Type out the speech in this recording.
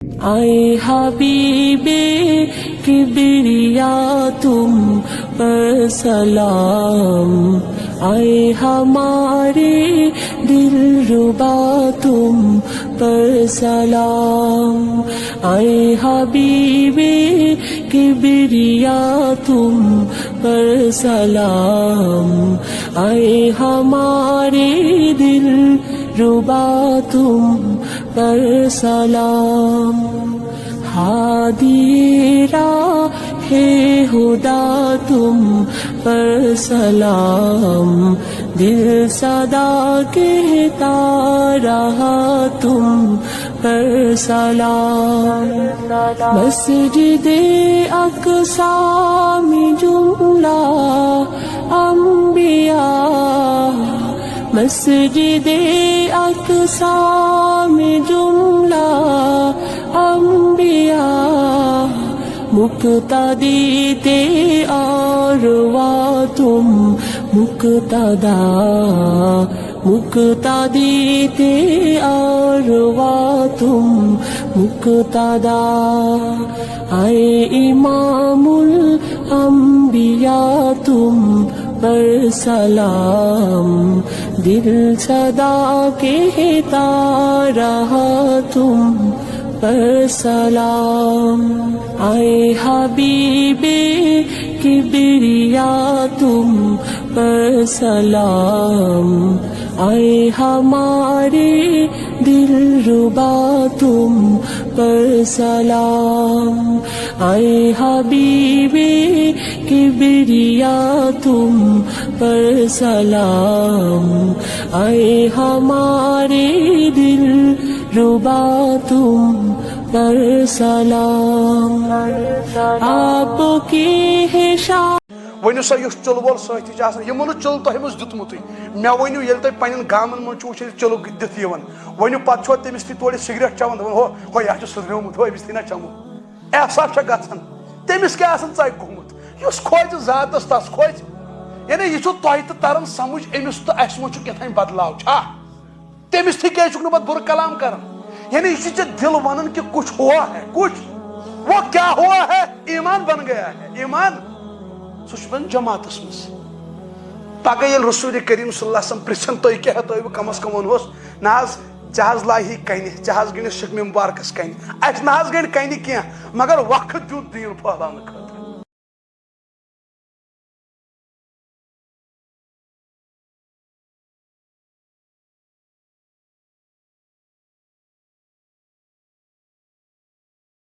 آئے حبیبِ کبریا تم پر سلام، آئے ہمارے دل ربا تم پر سلام، آئے حبیبِ کبریا تم پر سلام، آئے ہمارے دل ربا تم پر سلام، ہادی راہ ہدا تم پر سلام، دل صدا کہتا رہا تم پر سلام، مسجد اقصی میں جملہ انبیاء، مسجد اقصی میں جملہ انبیاء، مقتدی تھے اور تم مقتدا، مقتدی تھے اور تم مقتدا، آئے امام الانبیاء تم پر سلام، دل صدا کہتا رہا تم پر سلام، آئے حبیبِ کبریا تم پر سلام، آئے ہمارے دل ربا تم پر سلام، آئے حبیبِ کبریا تم پر سلام، آئے ہمارے دل ربا تم پر سلام، آپ کی ہے شان۔ ونیو سا اس چل وول سۭتۍ چھِ آسان یِمو نہٕ چل تۄہہِ منٛز دیُتمُتٕے مےٚ ؤنِو ییٚلہِ تۄہہِ پنٕنٮ۪ن گامن منٛز چھُ وٕچھِتھ چلو دِتھ یِوان ؤنِو پتہٕ چھُوا تٔمِس تہِ تورٕ سِگریٹ چٮ۪وان دپان ہو یہِ ہا چھُ سُدریومُت ہو أمِس تہِ نا چٮ۪مو احساس چھا گژھان تٔمِس کیٛاہ آسان ژَکہِ گوٚمُت یُس کھوژِ ذاتس تس کھوژِ یعنی یہِ چھُ تۄہہِ تہِ تران سمجھ أمِس تہٕ اَسہِ منٛز چھُ کیٛاتھانۍ بدلاو چھا تٔمِس تہِ کیٛازِ چھُکھ نہٕ پتہٕ بُرٕ کلام کران یعنی یہ ژےٚ دل ونان کہ کچھ ہوا ہے کچھ وہ کیا ہوا ہے ایمان بن گیا ہے ایمان سُہ چھُ بن جماعتس منٛز پگہہ ییٚلہِ رسول کریم صلی اللہ علیہ وسلم پرژھن تُہۍ کیٛاہ تۄہہِ بہٕ کم از کم ونہوس نہ حظ ژےٚ حظ لاہی کنہِ ژےٚ حظ گٔنِس شِکمہِ مُبارکس کنہِ اسہِ نہ حظ گٔنۍ کنہِ کینٛہہ مگر وقت دیُت دیٖن پھہلاونہٕ خٲطرٕ